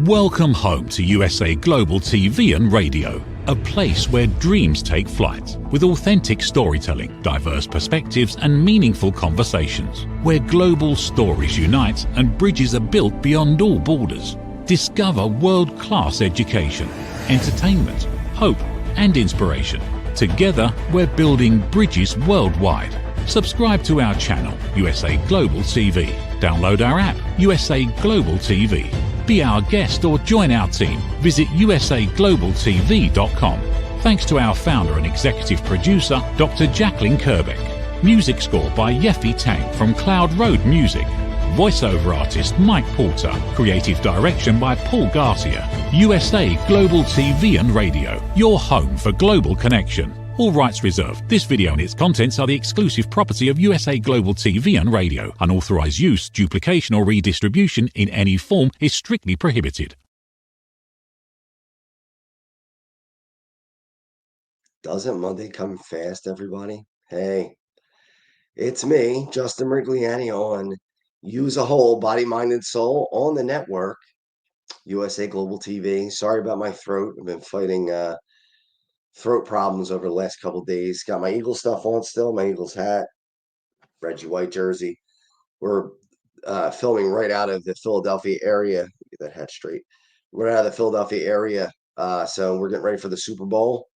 Welcome home to USA Global TV and Radio, a place where dreams take flight, with authentic storytelling, diverse perspectives and meaningful conversations, where global stories unite and bridges are built beyond all borders. Discover world-class education, entertainment, hope and inspiration. Together, we're building bridges worldwide. Subscribe to our channel, USA Global TV. Download our app, USA Global TV. Be our guest or join our team. Visit usaglobaltv.com. Thanks to our founder and executive producer, Dr. Jacalyn Kerbeck. Music score by Yeffy Tang from Cloud Road Music. Voiceover artist Mike Porter. Creative direction by Paul Garcia. USA Global TV and Radio. Your home for global connection. All rights reserved. This video and its contents are the exclusive property of USA Global TV and Radio. Unauthorized use, duplication or redistribution in any form is strictly prohibited. Doesn't Monday come fast, everybody? Hey, it's me, Justin Rigliani, on Use a Whole, Body, Mind, and Soul on the network, USA Global TV. Sorry about my throat. I've been fighting throat problems over the last couple of days. Got my Eagle stuff on still, my Eagles hat, Reggie White jersey. We're filming right out of the Philadelphia area. Get that hat straight. We're out of the Philadelphia area, so we're getting ready for the Super Bowl.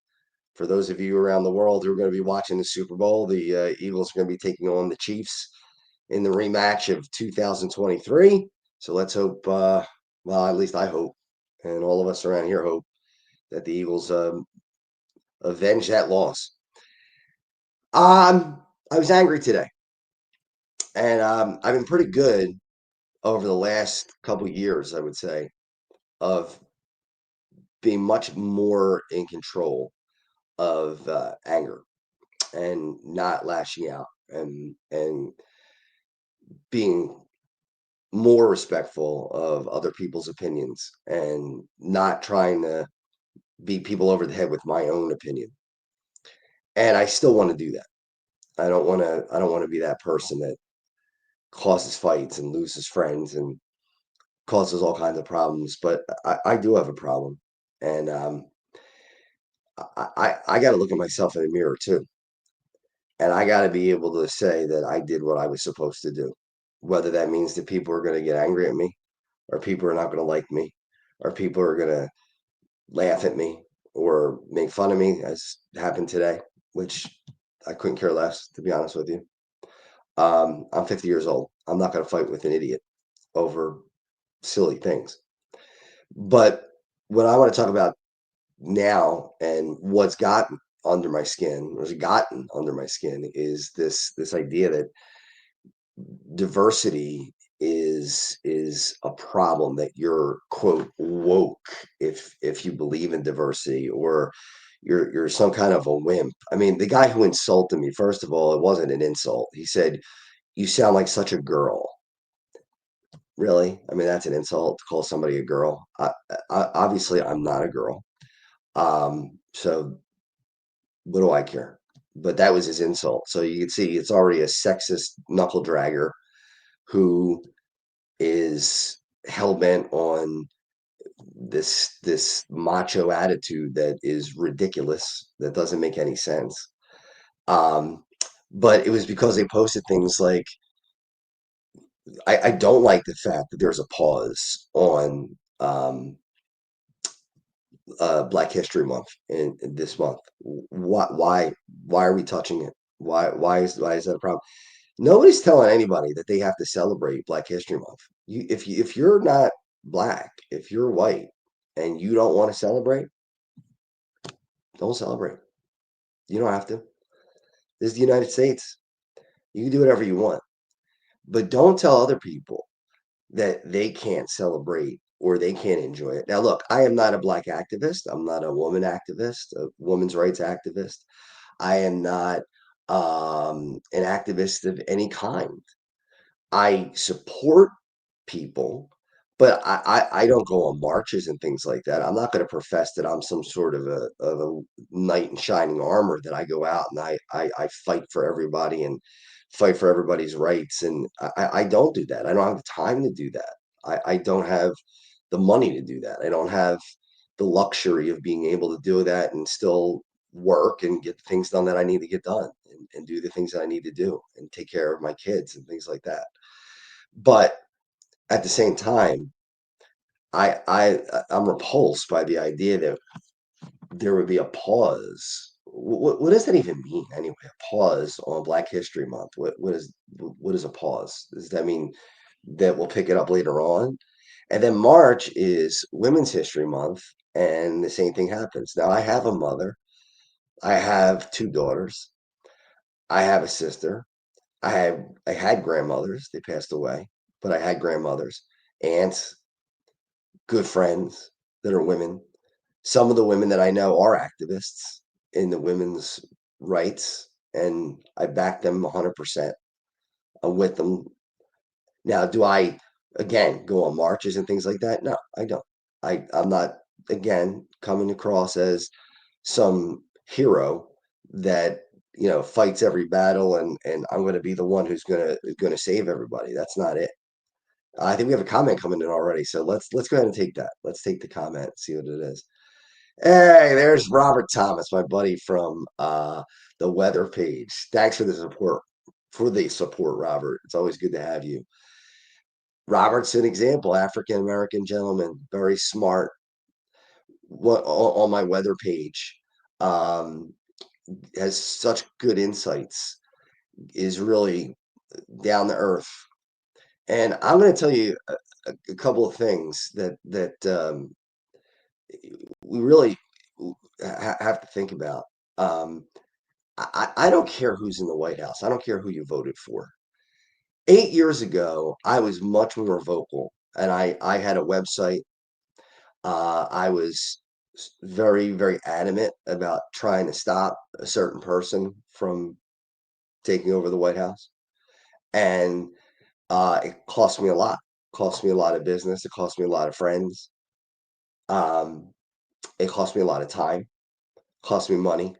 For those of you around the world who are going to be watching the Super Bowl, the Eagles are going to be taking on the Chiefs in the rematch of 2023. So let's hope, well, at least I hope, and all of us around here hope, that the Eagles avenge that loss. I was angry today, and I've been pretty good over the last couple of years, I would say, of being much more in control of anger and not lashing out and being more respectful of other people's opinions and not trying to beat people over the head with my own opinion. And I still want to do that. I don't want to be that person that causes fights and loses friends and causes all kinds of problems. But I do have a problem, and I got to look at myself in the mirror too. And I got to be able to say that I did what I was supposed to do, whether that means that people are going to get angry at me, or people are not going to like me, or people are going to laugh at me or make fun of me, as happened today, which I couldn't care less, to be honest with you. I'm 50 years old. I'm not going to fight with an idiot over silly things. But what I want to talk about now, and what's gotten under my skin is this idea that diversity is a problem, that you're quote woke if you believe in diversity, or you're some kind of a wimp. I mean, the guy who insulted me, first of all, it wasn't an insult. He said, "You sound like such a girl." Really? I mean, that's an insult to call somebody a girl. Obviously, I'm not a girl. So what do I care? But that was his insult. So you can see it's already a sexist knuckle dragger who is hell-bent on this macho attitude that is ridiculous, that doesn't make any sense. But it was because they posted things like, I don't like the fact that there's a pause on Black History Month in this month. Why are we touching it? Why is that a problem? Nobody's telling anybody that they have to celebrate Black History Month. If you're not black, if you're white, and you don't want to celebrate, don't celebrate. You don't have to. This is the United States. You can do whatever you want, but don't tell other people that they can't celebrate or they can't enjoy it. Now, look, I am not a black activist. I'm not a woman activist, a women's rights activist. I am not an activist of any kind. I support people, but I don't go on marches and things like that. I'm not going to profess that I'm some sort of a knight in shining armor, that I go out and I fight for everybody and fight for everybody's rights. And I don't do that. I don't have the time to do that. I don't have the money to do that. I don't have the luxury of being able to do that and still work and get the things done that I need to get done, and do the things that I need to do and take care of my kids and things like that. But at the same time, I'm repulsed by the idea that there would be a pause. What does that even mean anyway? A pause on Black History Month. What is a pause? Does that mean that we'll pick it up later on? And then March is Women's History Month, and the same thing happens. Now I have a mother. I have two daughters. I have a sister. I had grandmothers. They passed away, but I had grandmothers, aunts, good friends that are women. Some of the women that I know are activists in the women's rights, and I back them 100%. I'm with them. Now, do I, again, go on marches and things like that? No, I don't. I'm not, again, coming across as some hero that, fights every battle, and I'm going to be the one who's going to save everybody. That's not it. I think we have a comment coming in already, so let's go ahead and take that. Let's take the comment, see what it is. Hey, there's Robert Thomas, my buddy from the weather page. Thanks for the support, Robert. It's always good to have you. Robert's an example, African American gentleman, very smart. What on my weather page, um, has such good insights. Is really down to earth, and I'm going to tell you a couple of things that we really have to think about. Um, I don't care who's in the White House. I don't care who you voted for. 8 years ago, I was much more vocal, and I had a website. I was very, very adamant about trying to stop a certain person from taking over the White House, and it cost me a lot. Cost me a lot of business. It cost me a lot of friends. Um, it cost me a lot of time. Cost me money.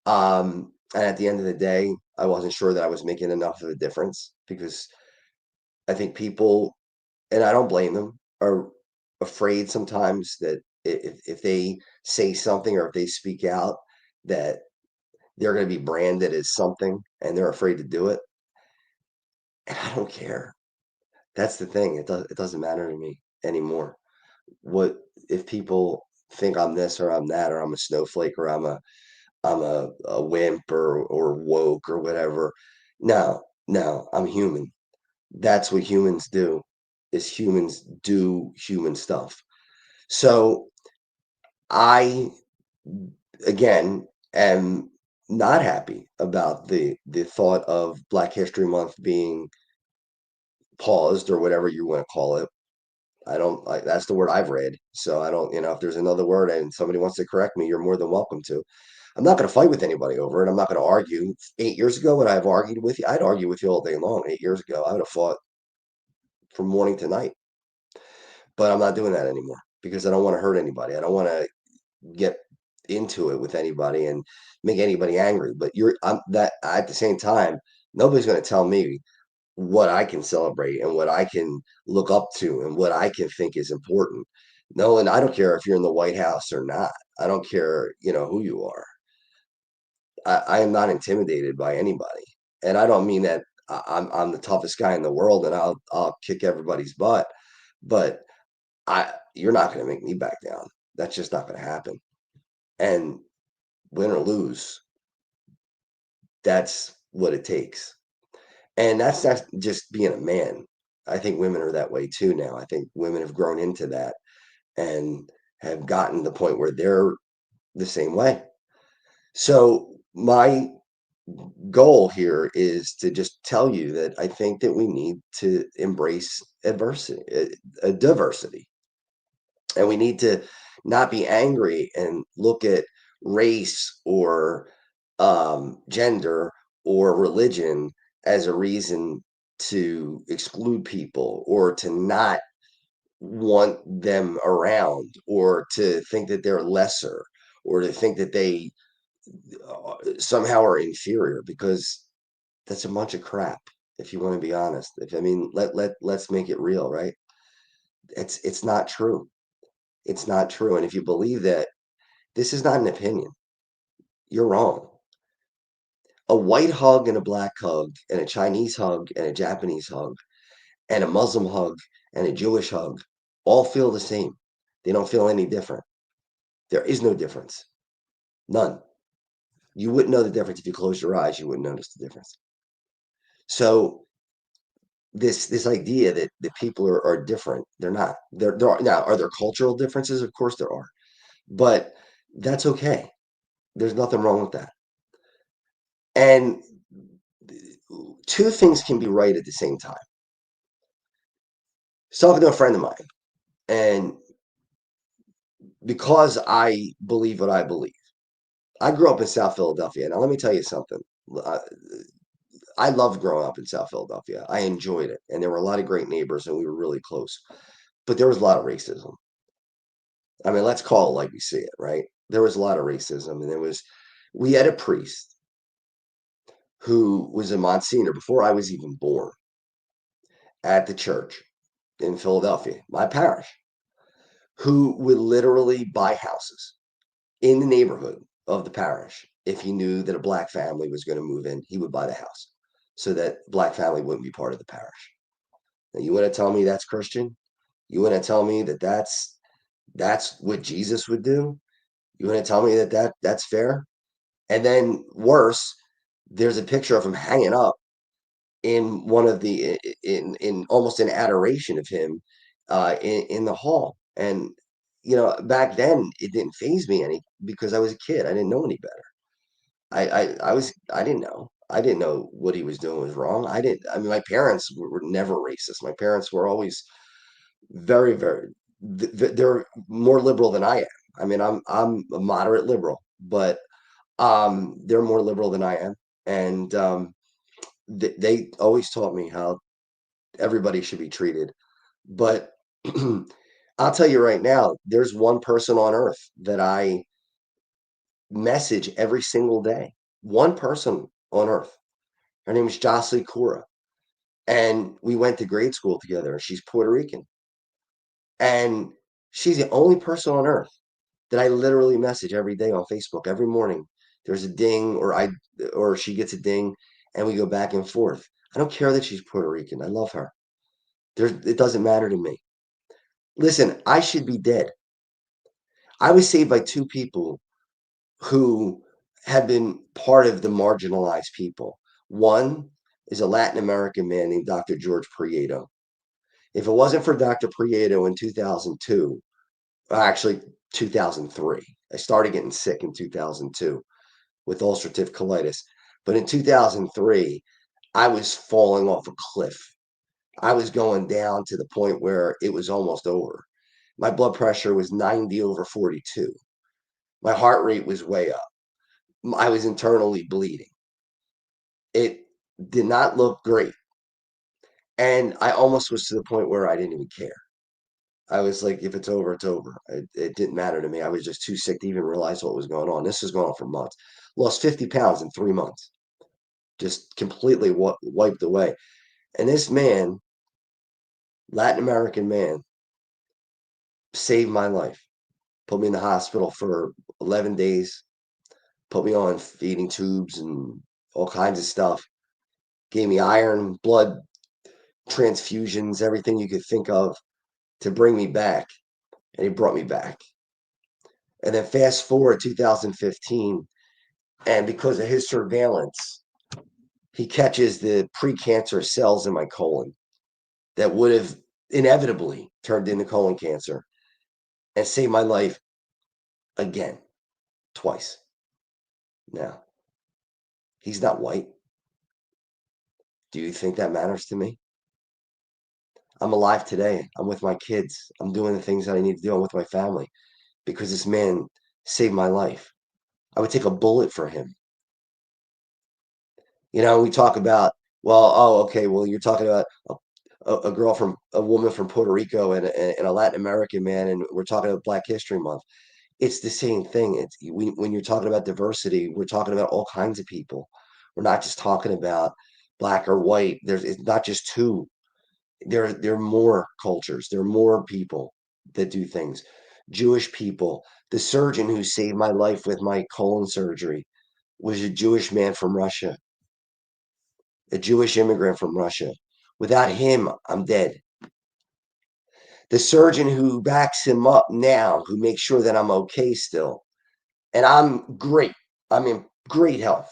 And at the end of the day, I wasn't sure that I was making enough of a difference, because I think people, and I don't blame them, are afraid sometimes that if they say something or if they speak out, that they're going to be branded as something, and they're afraid to do it. And I don't care. That's the thing. It doesn't matter to me anymore. What if people think I'm this or I'm that, or I'm a snowflake, or I'm a wimp, or woke, or whatever. No, no, I'm human. That's what humans do, is humans do human stuff. So I, again, am not happy about the thought of Black History Month being paused, or whatever you want to call it. I don't like, that's the word I've read. So I don't, if there's another word and somebody wants to correct me, you're more than welcome to. I'm not going to fight with anybody over it. I'm not going to argue. 8 years ago, when I've argued with you, I'd argue with you all day long. 8 years ago, I would have fought from morning to night. But I'm not doing that anymore, because I don't want to hurt anybody. I don't want to get into it with anybody and make anybody angry. But I'm that at the same time, nobody's going to tell me what I can celebrate and what I can look up to and what I can think is important. No, and I don't care if you're in the White House or not. I don't care, who you are. I am not intimidated by anybody, and I don't mean that I'm the toughest guy in the world and I'll kick everybody's butt, but you're not going to make me back down. That's just not going to happen. And win or lose, that's what it takes. And that's not just being a man. I think women are that way too now. I think women have grown into that and have gotten to the point where they're the same way. So my goal here is to just tell you that I think that we need to embrace adversity, diversity, and we need to not be angry and look at race, or gender, or religion as a reason to exclude people, or to not want them around, or to think that they're lesser, or to think that they somehow are inferior, because that's a bunch of crap. If you want to be honest, if I mean, let's make it real, right? It's not true. It's not true. And if you believe that, this is not an opinion. You're wrong. A white hug and a black hug and a Chinese hug and a Japanese hug and a Muslim hug and a Jewish hug all feel the same. They don't feel any different. There is no difference. None. You wouldn't know the difference if you closed your eyes. You wouldn't notice the difference. So this idea that people are different, they're not. There are, now, are there cultural differences? Of course there are, but that's okay. There's nothing wrong with that. And two things can be right at the same time. So I was talking to a friend of mine, and because I believe what I believe, I grew up in South Philadelphia. Now let me tell you something. I, I loved growing up in South Philadelphia. I enjoyed it, and there were a lot of great neighbors, and we were really close. But there was a lot of racism. I mean, let's call it like we see it, right? There was a lot of racism, and we had a priest who was a Monsignor before I was even born at the church in Philadelphia, my parish, who would literally buy houses in the neighborhood of the parish. If he knew that a black family was going to move in, he would buy the house so that black family wouldn't be part of the parish. Now, you want to tell me that's Christian? You want to tell me that that's what Jesus would do? You want to tell me that's fair? And then worse, there's a picture of him hanging up in one of the in almost an adoration of him in the hall. And back then it didn't faze me any because I was a kid. I didn't know any better. I didn't know. I didn't know what he was doing was wrong. I mean, my parents were never racist. My parents were always very, very, they're more liberal than I am. I mean, I'm a moderate liberal, but they're more liberal than I am. And they always taught me how everybody should be treated. But I'll tell you right now, there's one person on earth that I message every single day. One person on earth. Her name is Jacalyn. And we went to grade school together. She's Puerto Rican. And she's the only person on earth that I literally message every day on Facebook. Every morning there's a ding, or she gets a ding, and we go back and forth. I don't care that she's Puerto Rican. I love her. It doesn't matter to me. Listen, I should be dead. I was saved by two people who have been part of the marginalized people. One is a Latin American man named Dr. George Prieto. If it wasn't for Dr. Prieto in 2002, actually 2003, I started getting sick in 2002 with ulcerative colitis. But in 2003, I was falling off a cliff. I was going down to the point where it was almost over. My blood pressure was 90 over 42. My heart rate was way up. I was internally bleeding. It did not look great. And I almost was to the point where I didn't even care. I was like, if it's over, it's over. It didn't matter to me. I was just too sick to even realize what was going on. This was going on for months. Lost 50 pounds in 3 months. Just completely wiped away. And this man, Latin American man, saved my life. Put me in the hospital for 11 days. Put me on feeding tubes and all kinds of stuff. Gave me iron, blood transfusions, everything you could think of to bring me back. And he brought me back. And then fast forward 2015, and because of his surveillance, he catches the precancerous cells in my colon that would have inevitably turned into colon cancer and saved my life again, twice. Now, he's not white. Do you think that matters to me? I'm alive today. I'm with my kids. I'm doing the things that I need to do. I'm with my family because this man saved my life. I would take a bullet for him. We talk about, well, oh, okay, well, you're talking about a woman from Puerto Rico and a Latin American man, and we're talking about Black History Month. It's the same thing. When you're talking about diversity, we're talking about all kinds of people. We're not just talking about black or white. It's not just two. There are more cultures. There are more people that do things. Jewish people. The surgeon who saved my life with my colon surgery was a Jewish man from Russia, a Jewish immigrant from Russia. Without him, I'm dead. The surgeon who backs him up now, who makes sure that I'm okay still, and I'm great. I'm in great health.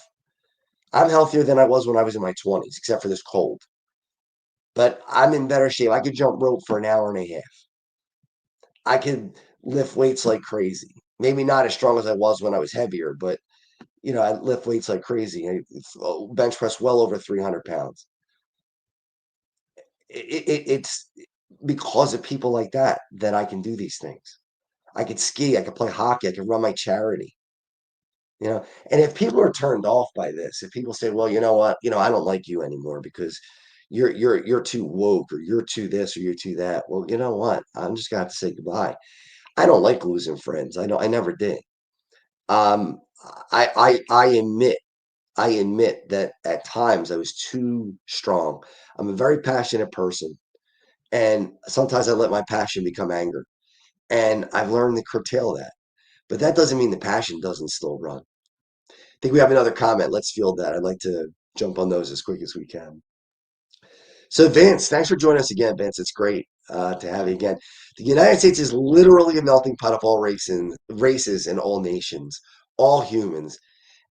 I'm healthier than I was when I was in my 20s, except for this cold. But I'm in better shape. I could jump rope for an hour and a half. I could lift weights like crazy. Maybe not as strong as I was when I was heavier, but I lift weights like crazy. I bench press well over 300 pounds. It's because of people like that I can do these things. I could ski, I could play hockey, I could run my charity. And if people are turned off by this, if people say, well, you know what, I don't like you anymore because you're too woke, or you're too this, or you're too that. Well, you know what? I'm just gonna have to say goodbye. I don't like losing friends. I never did. Um, I admit that at times I was too strong. I'm a very passionate person, and sometimes I let my passion become anger. And I've learned to curtail that. But that doesn't mean the passion doesn't still run. I think we have another comment. Let's field that. I'd like to jump on those as quick as we can. So, Vince, thanks for joining us again, Vince. It's great to have you again. The United States is literally a melting pot of all races and all nations, all humans.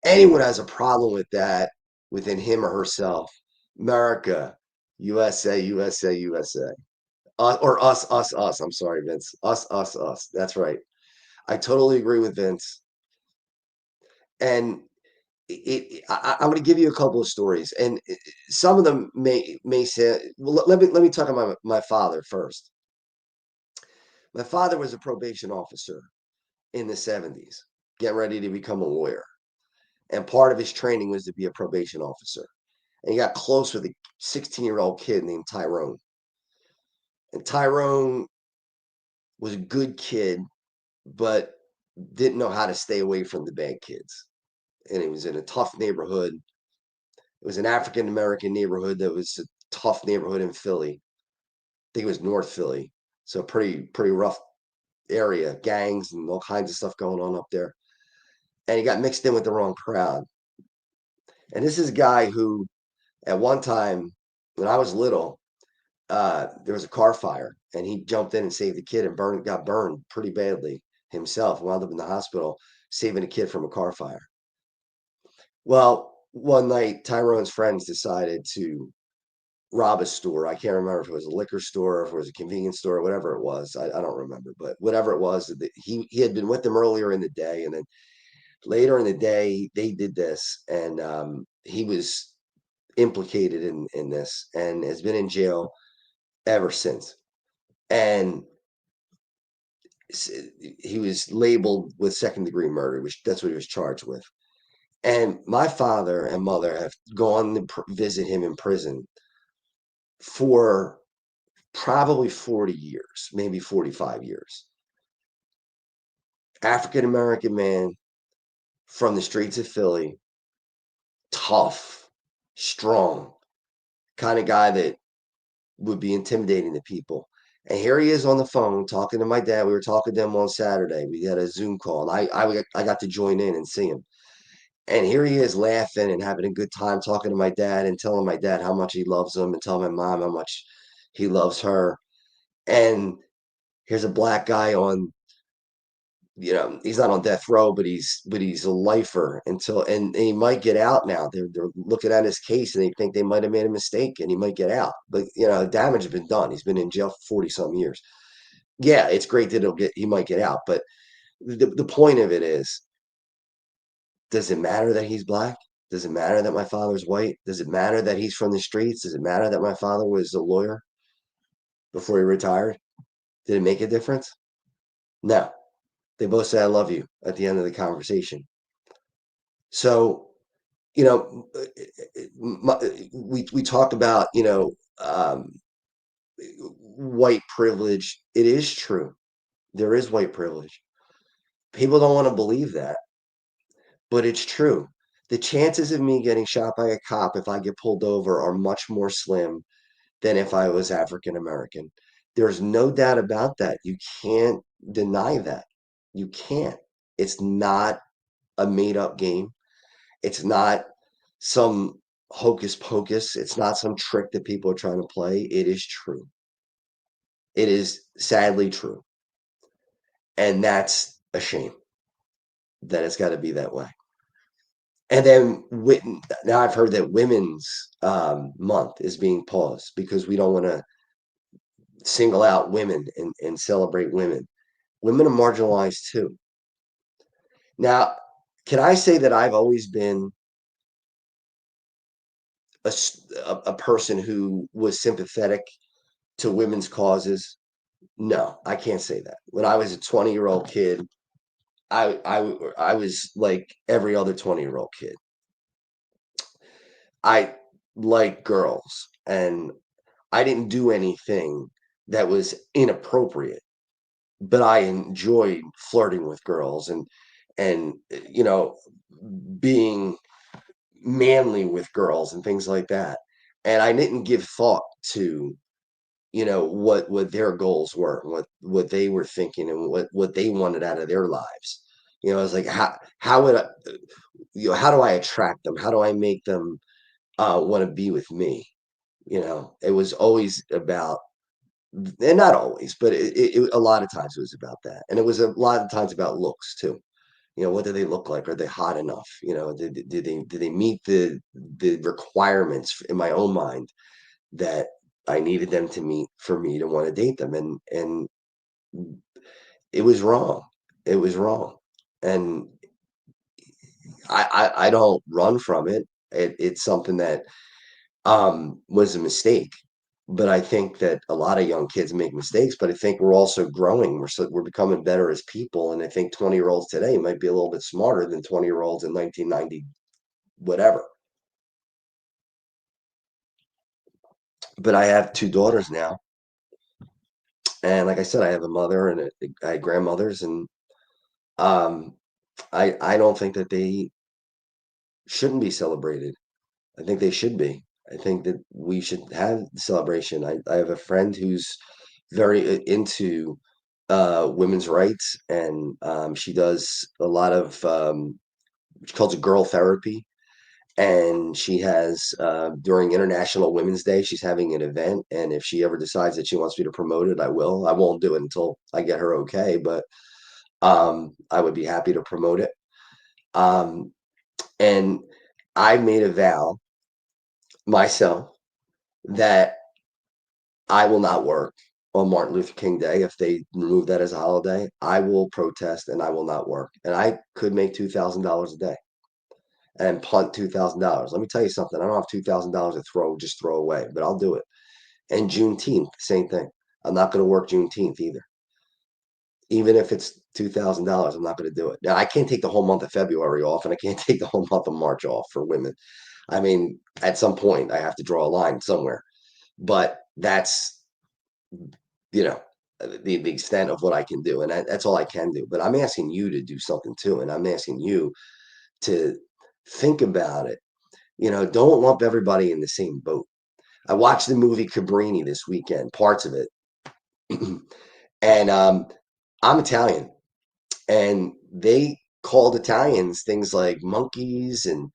Anyone has a problem with that within him or herself. America, USA, USA, USA. Or us, us. I'm sorry, Vince. Us, us, us. That's right. I totally agree with Vince. And I'm going to give you a couple of stories, and some of them may say. Well, let me talk about my father first. My father was a probation officer in the 70s, getting ready to become a lawyer, and part of his training was to be a probation officer. And he got close with a 16-year-old kid named Tyrone. And Tyrone was a good kid, but didn't know how to stay away from the bad kids. And he was in a tough neighborhood. It was an African American neighborhood that was a tough neighborhood in Philly. I think it was North Philly. So pretty rough area, gangs and all kinds of stuff going on up there. And he got mixed in with the wrong crowd. And this is a guy who, at one time, when I was little, there was a car fire, and he jumped in and saved the kid and got burned pretty badly himself. Wound up in the hospital saving a kid from a car fire. Well, one night, Tyrone's friends decided to rob a store. I can't remember if it was a liquor store or if it was a convenience store or whatever it was. I don't remember, but whatever it was, he had been with them earlier in the day, and then later in the day they did this, and he was implicated in this and has been in jail ever since. And he was labeled with second-degree murder, which that's what he was charged with. And my father and mother have gone to visit him in prison for probably 40 years, maybe 45 years. African American man from the streets of Philly, tough, strong, kind of guy that would be intimidating to people. And here he is on the phone talking to my dad. We were talking to him on Saturday. We had a Zoom call, and I got to join in and see him. And here he is laughing and having a good time talking to my dad and telling my dad how much he loves him and telling my mom how much he loves her. And here's a black guy on, he's not on death row, but he's a lifer and he might get out now. They're looking at his case and they think they might have made a mistake and he might get out. But damage has been done. He's been in jail for 40 some years. Yeah, it's great that he might get out, but the point of it is, does it matter that he's black? Does it matter that my father's white? Does it matter that he's from the streets? Does it matter that my father was a lawyer before he retired? Did it make a difference? No. They both say I love you at the end of the conversation. So, we talk about, white privilege. It is true. There is white privilege. People don't want to believe that, but it's true. The chances of me getting shot by a cop if I get pulled over are much more slim than if I was African American. There's no doubt about that. You can't deny that. You can't. It's not a made up game. It's not some hocus pocus. It's not some trick that people are trying to play. It is true. It is sadly true. And that's a shame that it's got to be that way. And then now I've heard that Women's Month is being paused because we don't want to single out women and celebrate women. Women are marginalized too. Now, can I say that I've always been a person who was sympathetic to women's causes? No, I can't say that. When I was a 20-year-old kid, I was like every other 20-year-old kid. I like girls, and I didn't do anything that was inappropriate, but I enjoyed flirting with girls and being manly with girls and things like that. And I didn't give thought to what their goals were, what they were thinking, and what they wanted out of their lives. I was like, how would how do I attract them? How do I make them want to be with me? It was always about, and not always, but a lot of times it was about that, and it was a lot of times about looks too. What do they look like? Are they hot enough? Did they meet the requirements in my own mind that I needed them to meet for me to want to date them? And it was wrong. It was wrong, and I don't run from it. It's something that was a mistake. But I think that a lot of young kids make mistakes, but I think we're also growing. We're becoming better as people. And I think 20-year-olds today might be a little bit smarter than 20-year-olds in 1990, whatever. But I have two daughters now. And like I said, I have a mother and I had grandmothers, and um, I don't think that they shouldn't be celebrated. I think they should be. I think that we should have the celebration. I have a friend who's very into women's rights, and she does a lot of she calls it girl therapy. And she has during International Women's Day, she's having an event, and if she ever decides that she wants me to promote it, I will. I won't do it until I get her okay, but I would be happy to promote it. Um, and I made a vow myself that I will not work on Martin Luther King Day. If they remove that as a holiday, I will protest and I will not work. And I could make $2,000 a day and punt $2,000. Let me tell you something. I don't have $2,000 to just throw away, but I'll do it. And Juneteenth, same thing. I'm not going to work Juneteenth either. Even if it's $2,000, I'm not going to do it. Now, I can't take the whole month of February off, and I can't take the whole month of March off for women. I mean, at some point, I have to draw a line somewhere. But that's you know the extent of what I can do, and that's all I can do. But I'm asking you to do something too, and I'm asking you to think about it. Don't lump everybody in the same boat. I watched the movie Cabrini this weekend, parts of it, and I'm Italian, and they called Italians things like monkeys and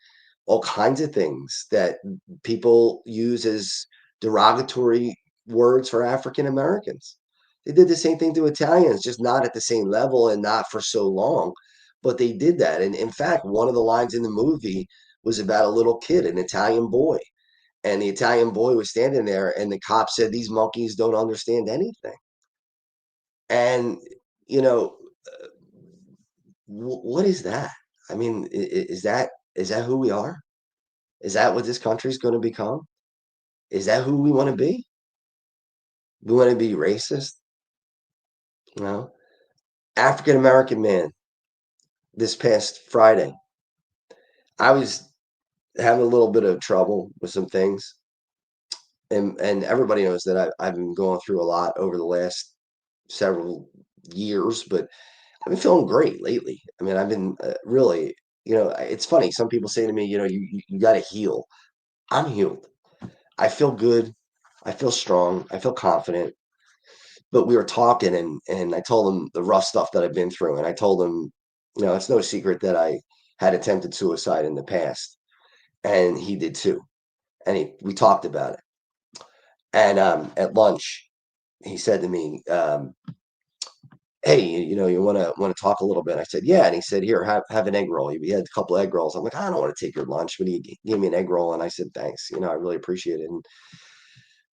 all kinds of things that people use as derogatory words for African Americans. They did the same thing to Italians, just not at the same level and not for so long, but they did that. And in fact, one of the lines in the movie was about a little kid, an Italian boy. And the Italian boy was standing there, and the cop said, "These monkeys don't understand anything." And, you know, what is that? I mean, is that who we are? Is that what this country is going to become? Is that who we want to be? We want to be racist? No. African American man this past Friday. I was having a little bit of trouble with some things, and everybody knows that I've been going through a lot over the last several years, but I've been feeling great lately. I mean, I've been really, it's funny. Some people say to me, you got to heal. I'm healed. I feel good. I feel strong. I feel confident. But we were talking, and I told him the rough stuff that I've been through, and I told him, it's no secret that I had attempted suicide in the past, and he did too. And we talked about it. And at lunch, he said to me, "Hey, you want to talk a little bit?" I said, "Yeah." And he said, "Here, have an egg roll." He had a couple egg rolls. I'm like, "I don't want to take your lunch," but he gave me an egg roll, and I said, "Thanks. I really appreciate it." And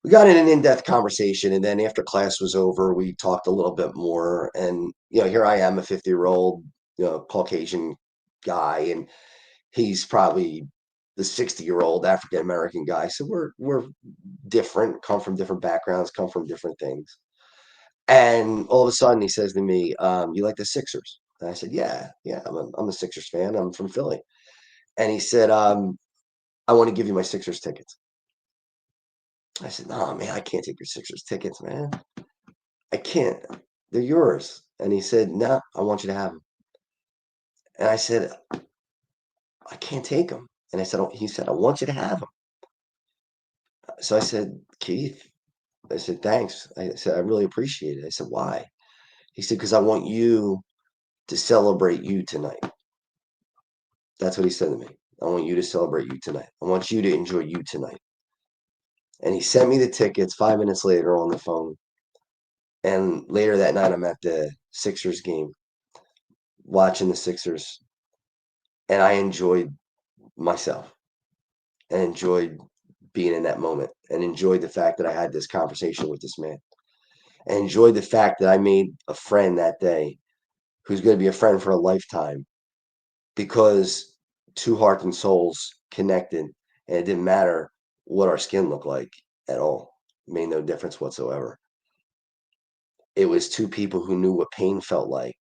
we got in an in-depth conversation, and then after class was over, we talked a little bit more. And here I am, a 50-year-old, Caucasian guy, and he's probably the 60-year-old African American guy. So we're different, come from different backgrounds, come from different things. And all of a sudden, he says to me, "You like the Sixers?" And I said, "Yeah, yeah, I'm a Sixers fan. I'm from Philly." And he said, "I want to give you my Sixers tickets." I said, "No, man, I can't take your Sixers tickets, man. I can't. They're yours." And he said, "No, I want you to have them." And I said, "I can't take them." And he said, "I want you to have them." So I said, "Keith," I said, "Thanks." I said, "I really appreciate it." I said, "Why?" He said, "Because I want you to celebrate you tonight." That's what he said to me. "I want you to celebrate you tonight. I want you to enjoy you tonight." And he sent me the tickets 5 minutes later on the phone. And later that night, I'm at the Sixers game, watching the Sixers, and I enjoyed myself and enjoyed being in that moment and enjoyed the fact that I had this conversation with this man and enjoyed the fact that I made a friend that day who's going to be a friend for a lifetime because two hearts and souls connected, and it didn't matter what our skin looked like at all. It made no difference whatsoever. It was two people who knew what pain felt like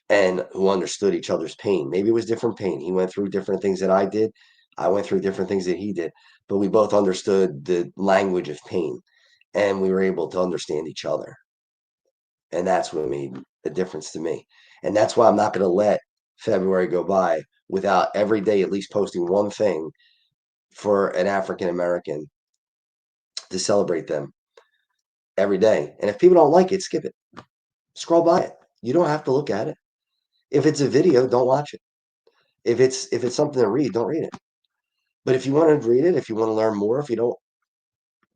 and who understood each other's pain. Maybe it was different pain. He went through different things that I did. I went through different things that he did, but we both understood the language of pain and we were able to understand each other. And that's what made a difference to me. And that's why I'm not going to let February go by without every day at least posting one thing for an African American to celebrate them every day. And if people don't like it, skip it. Scroll by it. You don't have to look at it. If it's a video, don't watch it. If it's something to read, don't read it. But if you want to read it, if you want to learn more, if you don't,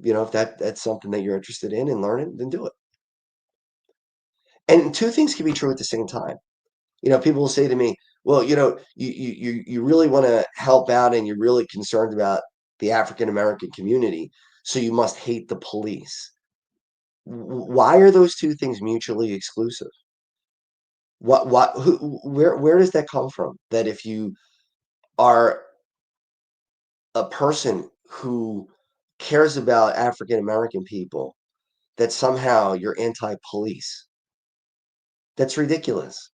if that's something that you're interested in and learning, then do it. And two things can be true at the same time. People will say to me, "Well, you really want to help out and you're really concerned about the African American community, so you must hate the police." Why are those two things mutually exclusive? Where does that come from? That if you are a person who cares about African American people, that somehow you're anti-police. That's ridiculous.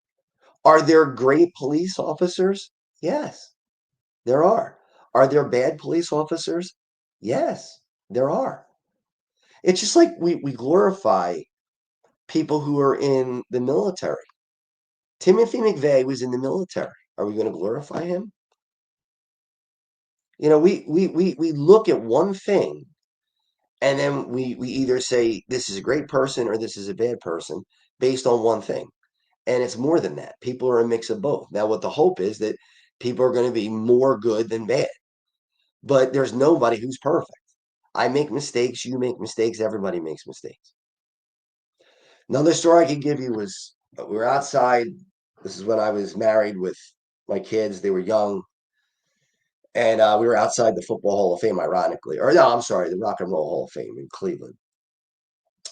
Are there great police officers? Yes, there are. Are there bad police officers? Yes, there are. It's just like we glorify people who are in the military. Timothy McVeigh was in the military. Are we going to glorify him? We look at one thing and then we either say this is a great person or this is a bad person based on one thing. And it's more than that. People are a mix of both. Now, what the hope is that people are going to be more good than bad. But there's nobody who's perfect. I make mistakes, you make mistakes, everybody makes mistakes. Another story I could give you was we were outside. This is when I was married with my kids. They were young. And we were outside the Football Hall of Fame, ironically. Or no, I'm sorry, the Rock and Roll Hall of Fame in Cleveland.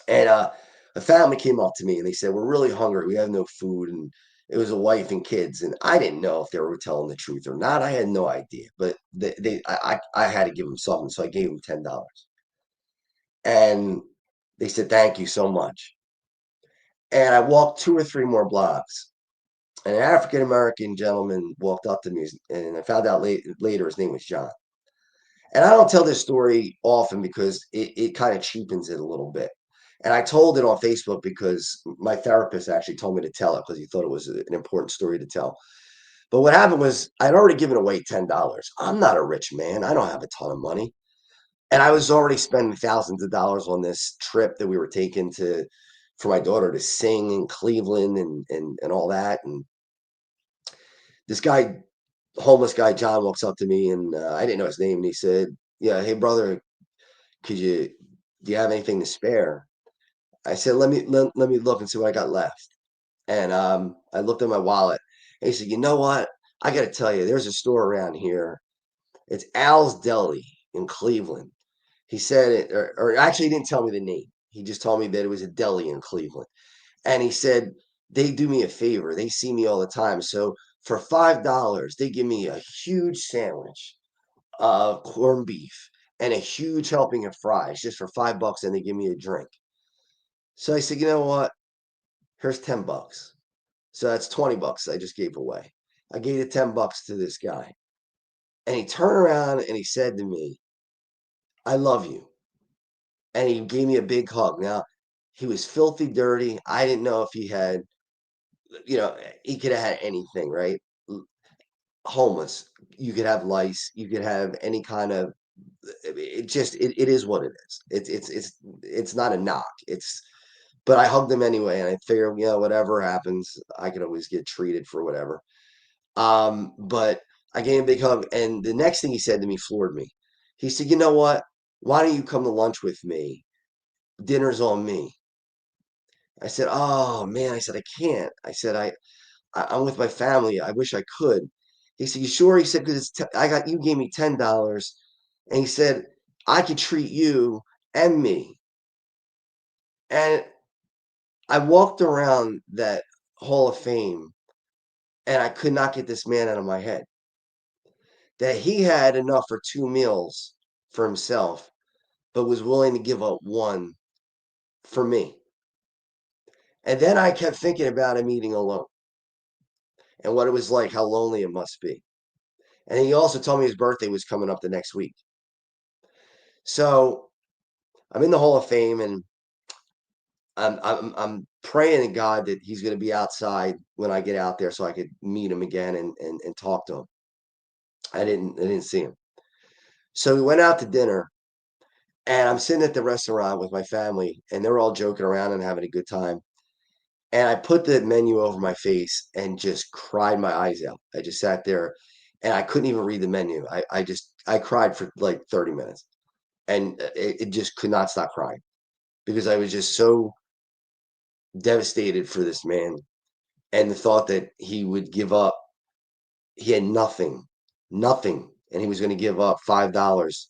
And a family came up to me and they said, "We're really hungry. We have no food." And it was a wife and kids. And I didn't know if they were telling the truth or not. I had no idea. But I had to give them something. So I gave them $10. And they said, "Thank you so much." And I walked 2 or 3 more blocks. And an African American gentleman walked up to me. And I found out later his name was John. And I don't tell this story often because it kind of cheapens it a little bit. And I told it on Facebook because my therapist actually told me to tell it because he thought it was an important story to tell. But what happened was I'd already given away $10. I'm not a rich man. I don't have a ton of money. And I was already spending thousands of dollars on this trip that we were taking to for my daughter to sing in Cleveland and all that. And this guy, homeless guy, John, walks up to me, and I didn't know his name, and he said, "Yeah, hey brother, could you do you have anything to spare?" I said, let me look and see what I got left. And I looked at my wallet, and he said, "You know what? I got to tell you, there's a store around here. It's Al's Deli in Cleveland." He said it, or actually, he didn't tell me the name. He just told me that it was a deli in Cleveland. And he said, they do me a favor. They see me all the time. So for $5, they give me a huge sandwich of corned beef and a huge helping of fries just for $5, and they give me a drink. So I said, you know what? Here's $10. So that's $20 I just gave away. I gave the $10 to this guy. And he turned around and he said to me, I love you. And he gave me a big hug. Now, he was filthy dirty. I didn't know if he had, he could have had anything, right? Homeless. You could have lice. You could have any kind of. It is what it is. It's not a knock. But I hugged him anyway, and I figured, whatever happens, I could always get treated for whatever. But I gave him a big hug, and the next thing he said to me floored me. He said, "You know what? Why don't you come to lunch with me? Dinner's on me." I said, "Oh man," I said, "I can't." I said, I'm with my family. I wish I could." He said, "You sure?" He said, "Because I got you gave me $10, and he said I could treat you and me." And I walked around that Hall of Fame, and I could not get this man out of my head. That he had enough for 2 meals for himself, but was willing to give up one for me. And then I kept thinking about him eating alone and what it was like, how lonely it must be. And he also told me his birthday was coming up the next week. So I'm in the Hall of Fame, and I'm praying to God that he's going to be outside when I get out there, so I could meet him again and talk to him. I didn't see him. So we went out to dinner, and I'm sitting at the restaurant with my family, and they're all joking around and having a good time. And I put the menu over my face and just cried my eyes out. I just sat there, and I couldn't even read the menu. I cried for like 30 minutes, and it just could not stop crying because I was just so devastated for this man, and the thought that he would give up. He had nothing, nothing, and he was going to give up $5,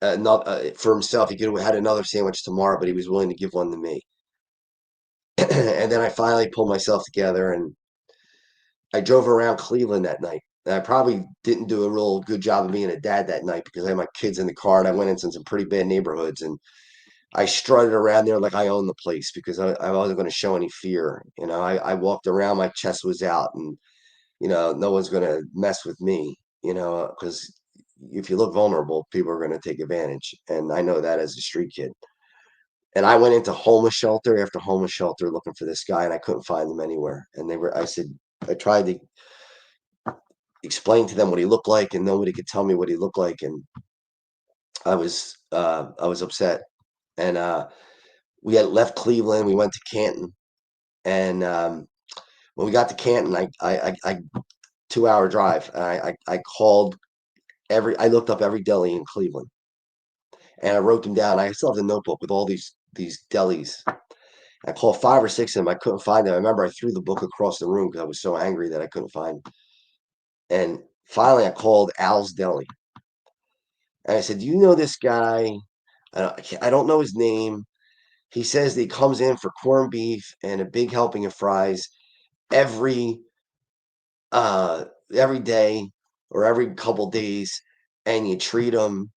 not for himself. He could have had another sandwich tomorrow, but he was willing to give one to me. And then I finally pulled myself together, and I drove around Cleveland that night. And I probably didn't do a real good job of being a dad that night because I had my kids in the car, and I went into some pretty bad neighborhoods, and I strutted around there like I owned the place because I wasn't going to show any fear. I walked around, my chest was out, and no one's going to mess with me, because if you look vulnerable, people are going to take advantage. And I know that as a street kid. And I went into homeless shelter after homeless shelter looking for this guy, and I couldn't find him anywhere. And I said, I tried to explain to them what he looked like, and nobody could tell me what he looked like. And I was upset. And we had left Cleveland. We went to Canton. And when we got to Canton, I 2-hour drive. I called I looked up every deli in Cleveland, and I wrote them down. I still have the notebook with all these delis. I called 5 or 6 of them. I couldn't find them. I remember I threw the book across the room because I was so angry that I couldn't find them. And finally, I called Al's Deli, and I said, "Do you know this guy? I don't know his name. He says that he comes in for corned beef and a big helping of fries every uh every day or every couple days, and you treat him."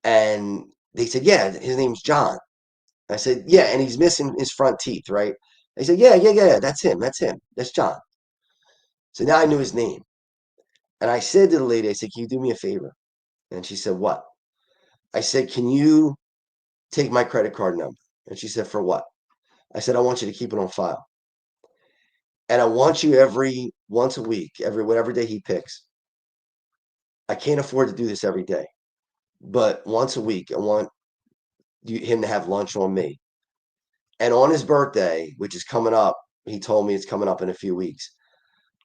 And they said, "Yeah, his name's John." I said, "Yeah, and he's missing his front teeth, right?" They said, "Yeah, yeah, yeah, that's him. That's him. That's John." So now I knew his name. And I said to the lady, I said, "Can you do me a favor?" And she said, "What?" I said, "Can you take my credit card number?" And she said, "For what?" I said, "I want you to keep it on file. And I want you every once a week, every whatever day he picks. I can't afford to do this every day, but once a week, I want him to have lunch on me. And on his birthday, which is coming up, he told me it's coming up in a few weeks.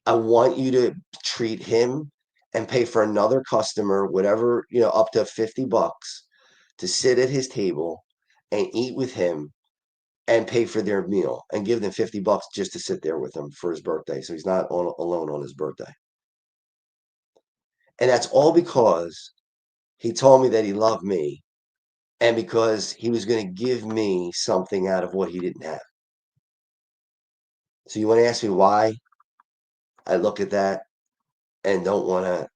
I want you to treat him and pay for another customer, whatever, up to $50 to sit at his table and eat with him and pay for their meal and give them $50 just to sit there with him for his birthday. So he's not alone on his birthday. And that's all because he told me that he loved me and because he was going to give me something out of what he didn't have. So you want to ask me why I look at that and don't want to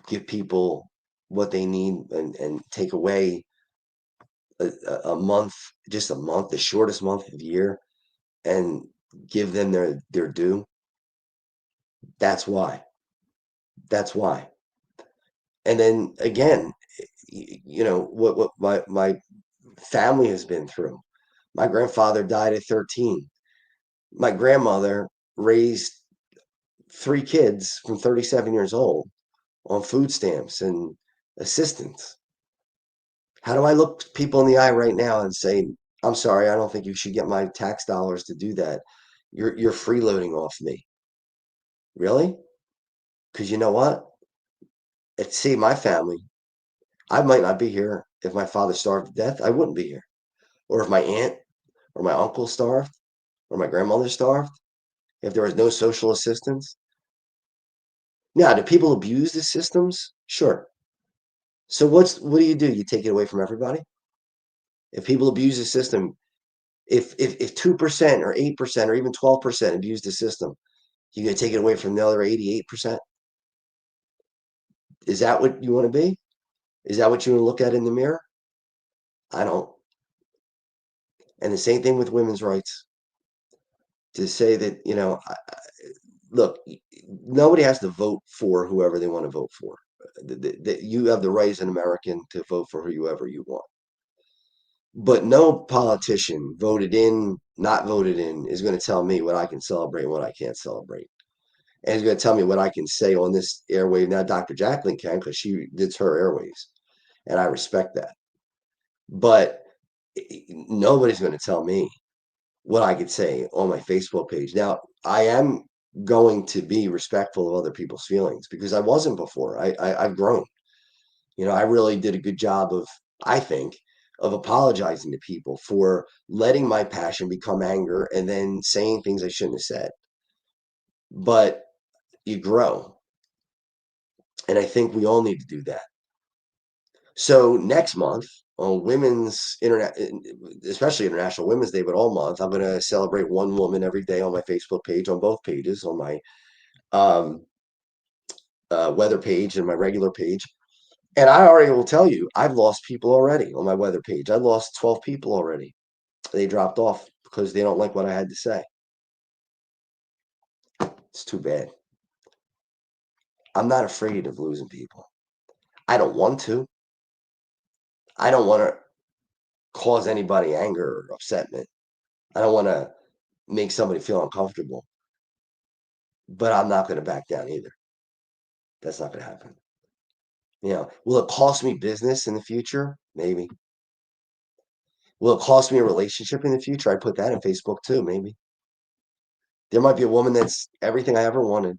give people what they need and take away a month, just a month, the shortest month of the year, and give them their due. That's why. That's why. And then again, what my family has been through. My grandfather died at 13. My grandmother raised 3 kids from 37 years old on food stamps and assistance. How do I look people in the eye right now and say, I'm sorry, I don't think you should get my tax dollars to do that. You're freeloading off me. Really? Because you know what? See, my family, I might not be here if my father starved to death. I wouldn't be here. Or if my aunt or my uncle starved or my grandmother starved, if there was no social assistance. Now, do people abuse the systems? Sure. So what do? You take it away from everybody? If people abuse the system, if 2% or 8% or even 12% abuse the system, you gonna take it away from the other 88%? Is that what you want to be? Is that what you want to look at in the mirror? I don't. And the same thing with women's rights. To say that, look, nobody has to vote for whoever they want to vote for. You have the right as an American to vote for whoever you want. But no politician voted in, not voted in, is going to tell me what I can celebrate and what I can't celebrate. And he's going to tell me what I can say on this airwave. Now, Dr. Jacalyn can because she did her airwaves, and I respect that. But nobody's going to tell me what I could say on my Facebook page. Now, I am going to be respectful of other people's feelings because I wasn't before. I've grown. I really did a good job of, I think, of apologizing to people for letting my passion become anger and then saying things I shouldn't have said. But you grow. And I think we all need to do that. So next month on Women's Internet, especially International Women's Day, but all month, I'm going to celebrate one woman every day on my Facebook page, on both pages, on my um, weather page and my regular page. And I already will tell you, I've lost people already on my weather page. I lost 12 people already. They dropped off because they don't like what I had to say. It's too bad. I'm not afraid of losing people. I don't want to. I don't want to cause anybody anger or upsetment. I don't want to make somebody feel uncomfortable. But I'm not going to back down either. That's not going to happen. Will it cost me business in the future? Maybe. Will it cost me a relationship in the future? I put that in Facebook too, maybe. There might be a woman that's everything I ever wanted.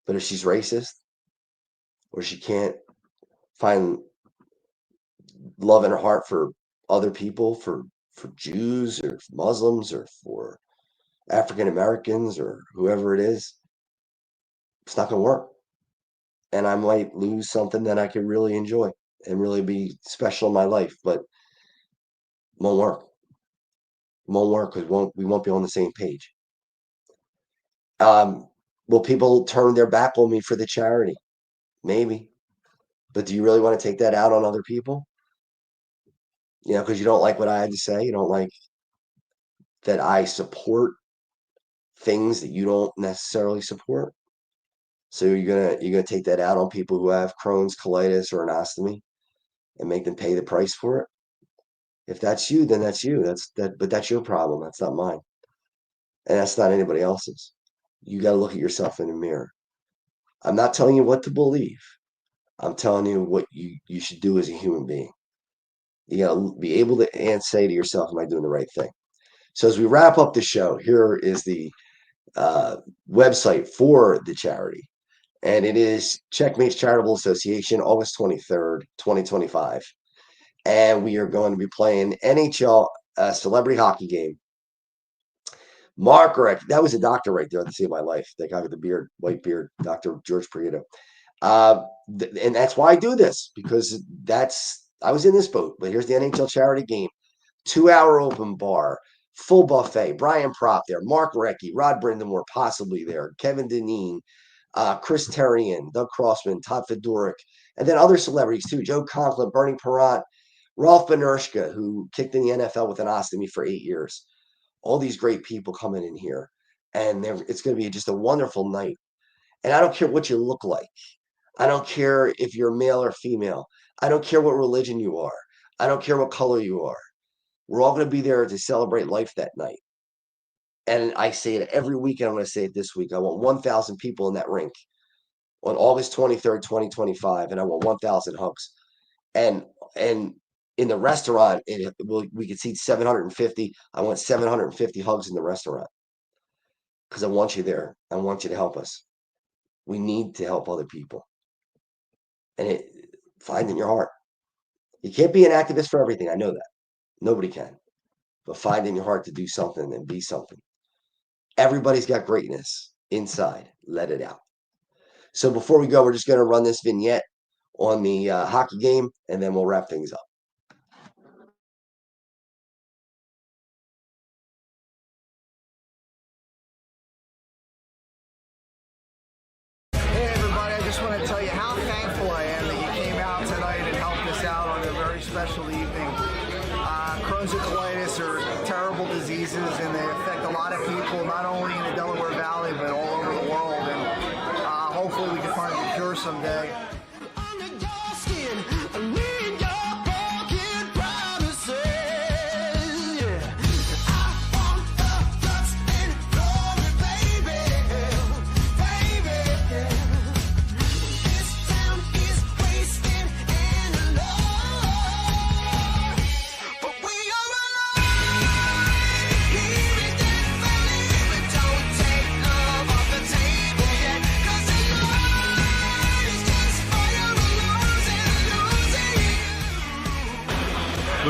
But if she's racist or she can't find love in her heart for other people, for Jews or Muslims or for African Americans or whoever it is, it's not going to work. And I might lose something that I could really enjoy and really be special in my life, but won't work. Won't work because we won't be on the same page. Um, will people turn their back on me for the charity? Maybe. But do you really want to take that out on other people? Because you don't like what I had to say. You don't like that I support things that you don't necessarily support. So you're gonna take that out on people who have Crohn's, colitis, or an ostomy, and make them pay the price for it. If that's you, then that's you. But that's your problem. That's not mine, and that's not anybody else's. You got to look at yourself in the mirror. I'm not telling you what to believe. I'm telling you what you should do as a human being. You gotta be able to and say to yourself, "Am I doing the right thing?" So as we wrap up the show, here is the website for the charity, and it is Checkmates Charitable Association, August 23rd, 2025, and we are going to be playing NHL celebrity hockey game. Mark Rick, that was a doctor right there. The see of my life. That guy with the beard, white beard, Dr. George Prieto. And that's why I do this, because I was in this boat. But here's the NHL charity game. 2-hour open bar, full buffet. Brian Propp there, Mark Recchi, Rod Brindamore possibly there, Kevin Dineen, Chris Terrian, Doug Crossman, Todd Fedoruk, and then other celebrities too. Joe Conklin, Bernie Perrant, Rolf Benershka, who kicked in the NFL with an ostomy for 8 years. All these great people coming in here, and it's going to be just a wonderful night. And I don't care what you look like. I don't care if you're male or female. I don't care what religion you are. I don't care what color you are. We're all going to be there to celebrate life that night. And I say it every week, and I'm going to say it this week. I want 1,000 people in that rink on August 23rd, 2025, and I want 1,000 hugs. And in the restaurant, we could seat 750. I want 750 hugs in the restaurant because I want you there. I want you to help us. We need to help other people. And find in your heart. You can't be an activist for everything. I know that. Nobody can. But find in your heart to do something and be something. Everybody's got greatness inside. Let it out. So before we go, we're just going to run this vignette on the hockey game, and then we'll wrap things up. Hey everybody, I just want to tell you how thankful I am that you came out tonight and helped us out on a very special evening. Crohn's and colitis are terrible diseases, and they affect a lot of people, not only in the Delaware Valley, but all over the world. And hopefully we can find a cure someday.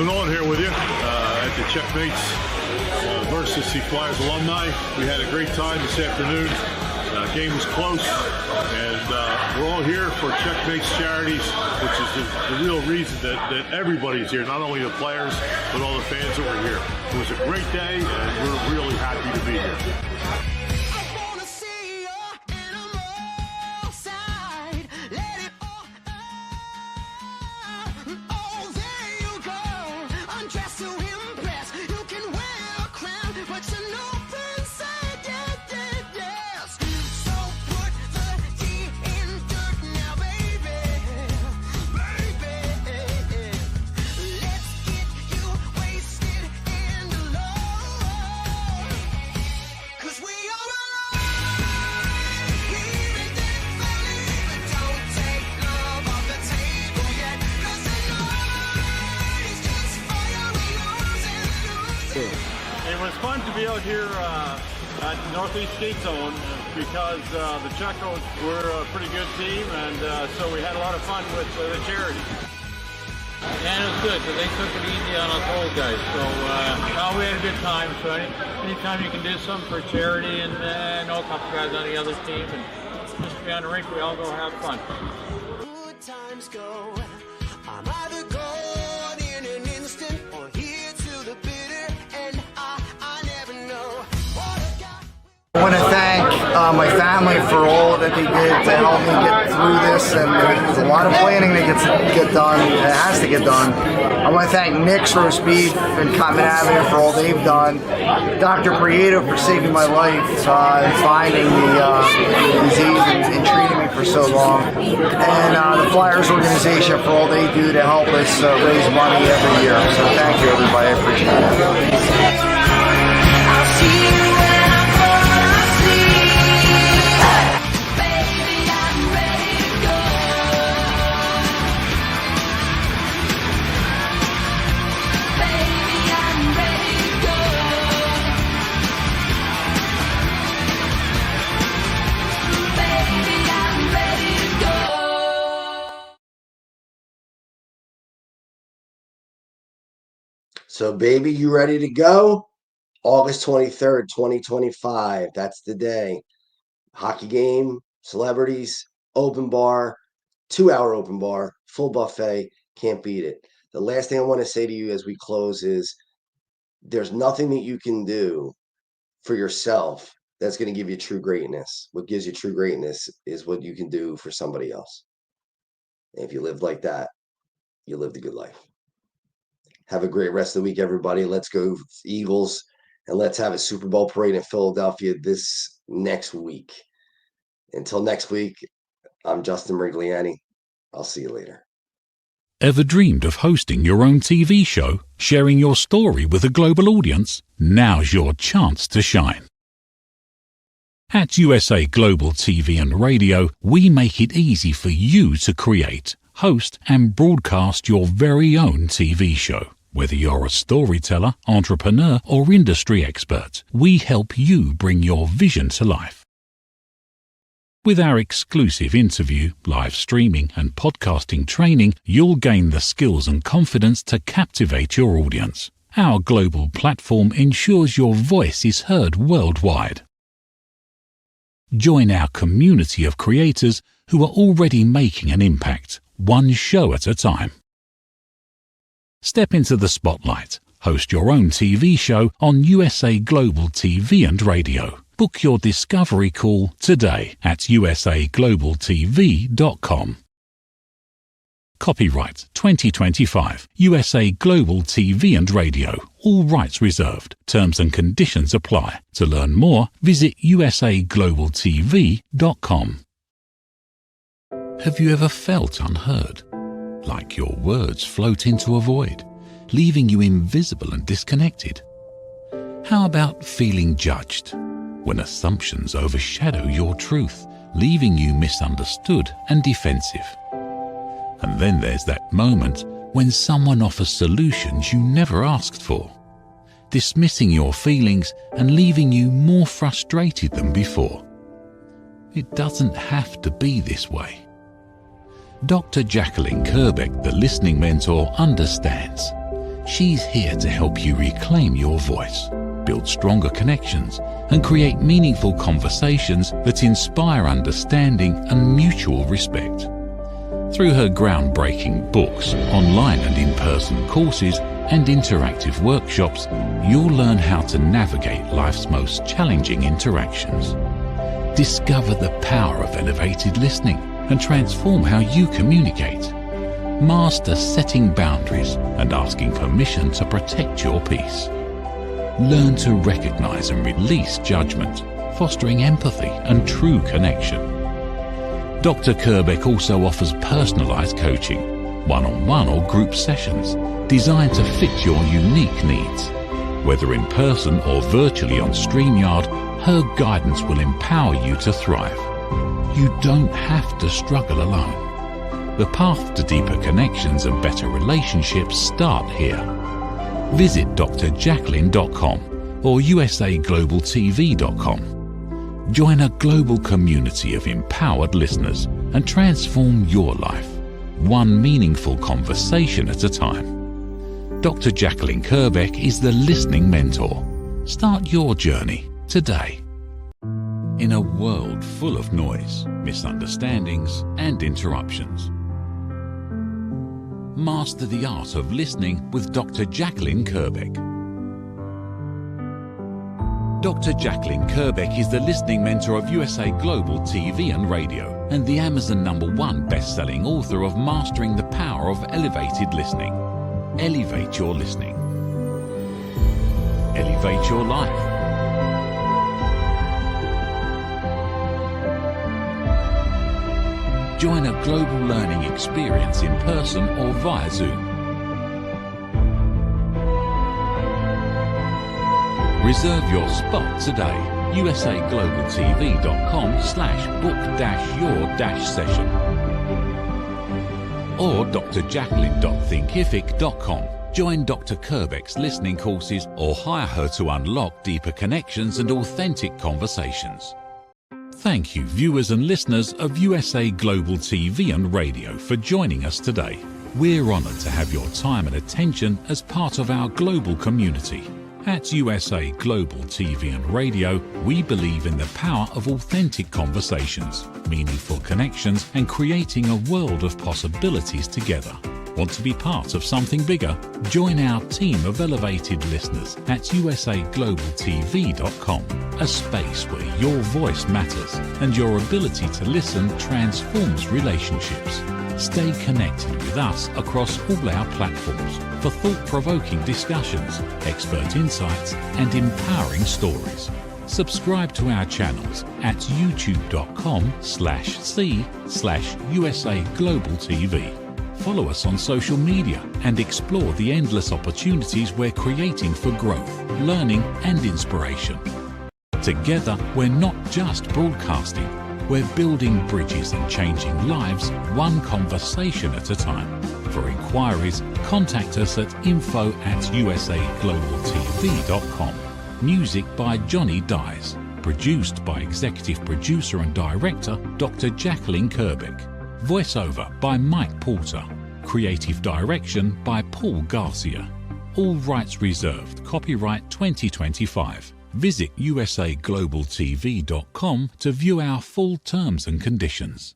Nolan here with you at the Checkmates versus the Flyers alumni. We had a great time this afternoon. Game was close, and we're all here for Checkmates Charities, which is the real reason that everybody's here, not only the players, but all the fans that were here. It was a great day, and we're really happy to be here. It was fun to be out here at the Northeast Skate Zone because the Checos were a pretty good team, and so we had a lot of fun with the charity. And it was good because they took it easy on us old guys. So we had a good time. So anytime you can do something for charity, and I know a couple guys on the other team, and just be on the rink, we all go have fun. Good times go. I'm either gone in an instant or here to the bitter end. I never know what I've got. I want to thank my family for all that they did to help me get through this, and there's a lot of planning that get done. It has to get done. I want to thank Nick's Roast Beef and Cotman Avenue for all they've done. Dr. Prieto for saving my life, finding the disease and treating me for so long, and the Flyers organization for all they do to help us raise money every year. So thank you, everybody. I appreciate it. I'll see you when I'm gonna see. Baby, I'm ready to go. So, baby, you ready to go? August 23rd, 2025. That's the day. Hockey game, celebrities, open bar, 2-hour open bar, full buffet. Can't beat it. The last thing I want to say to you as we close is there's nothing that you can do for yourself that's going to give you true greatness. What gives you true greatness is what you can do for somebody else. And if you live like that, you lived a good life. Have a great rest of the week, everybody. Let's go Eagles, and let's have a Super Bowl parade in Philadelphia this next week. Until next week, I'm Justin Merigliani. I'll see you later. Ever dreamed of hosting your own TV show, sharing your story with a global audience? Now's your chance to shine. At USA Global TV and Radio, we make it easy for you to create, host and broadcast your very own TV show. Whether you're a storyteller, entrepreneur or industry expert, we help you bring your vision to life. With our exclusive interview, live streaming and podcasting training, you'll gain the skills and confidence to captivate your audience. Our global platform ensures your voice is heard worldwide. Join our community of creators who are already making an impact, one show at a time. Step into the spotlight. Host your own TV show on USA Global TV and Radio. Book your discovery call today at usaglobaltv.com. Copyright 2025 USA Global TV and Radio. All rights reserved. Terms and conditions apply. To learn more, visit usaglobaltv.com. Have you ever felt unheard? Like your words float into a void, leaving you invisible and disconnected? How about feeling judged, when assumptions overshadow your truth, leaving you misunderstood and defensive? And then there's that moment when someone offers solutions you never asked for, dismissing your feelings and leaving you more frustrated than before. It doesn't have to be this way. Dr. Jacalyn Kerbeck, the listening mentor, understands. She's here to help you reclaim your voice, build stronger connections, and create meaningful conversations that inspire understanding and mutual respect. Through her groundbreaking books, online and in-person courses, and interactive workshops, you'll learn how to navigate life's most challenging interactions. Discover the power of elevated listening and transform how you communicate. Master setting boundaries and asking permission to protect your peace. Learn to recognize and release judgment, fostering empathy and true connection. Dr. Kerbeck also offers personalized coaching, one-on-one or group sessions, designed to fit your unique needs. Whether in person or virtually on StreamYard, her guidance will empower you to thrive. You don't have to struggle alone. The path to deeper connections and better relationships start here. Visit drjacalyn.com or usaglobaltv.com. Join a global community of empowered listeners and transform your life, one meaningful conversation at a time. Dr. Jacalyn Kerbeck is the listening mentor. Start your journey today. In a world full of noise, misunderstandings, and interruptions, master the art of listening with Dr. Jacalyn Kerbeck. Dr. Jacalyn Kerbeck is the listening mentor of USA Global TV and Radio and the Amazon #1 best-selling author of Mastering the Power of Elevated Listening. Elevate your listening. Elevate your life. Join a global learning experience in person or via Zoom. Reserve your spot today. usaglobaltv.com/book-your-session or drjacalyn.thinkific.com. Join Dr. Kerbeck's listening courses or hire her to unlock deeper connections and authentic conversations. Thank you, viewers and listeners of USA Global TV and Radio, for joining us today. We're honoured to have your time and attention as part of our global community. At USA Global TV and Radio, we believe in the power of authentic conversations, meaningful connections, and creating a world of possibilities together. Want to be part of something bigger? Join our team of elevated listeners at usaglobaltv.com, a space where your voice matters and your ability to listen transforms relationships. Stay connected with us across all our platforms for thought-provoking discussions, expert insights, and empowering stories. Subscribe to our channels at youtube.com/c/usaglobaltv. Follow us on social media and explore the endless opportunities we're creating for growth, learning, and inspiration. Together, we're not just broadcasting, we're building bridges and changing lives one conversation at a time. For inquiries, contact us at info@usaglobaltv.com. Music by Johnny Dies. Produced by Executive Producer and Director Dr. Jacalyn Kerbeck. Voiceover by Mike Porter. Creative Direction by Paul Garcia. All rights reserved. Copyright 2025. Visit usaglobaltv.com to view our full terms and conditions.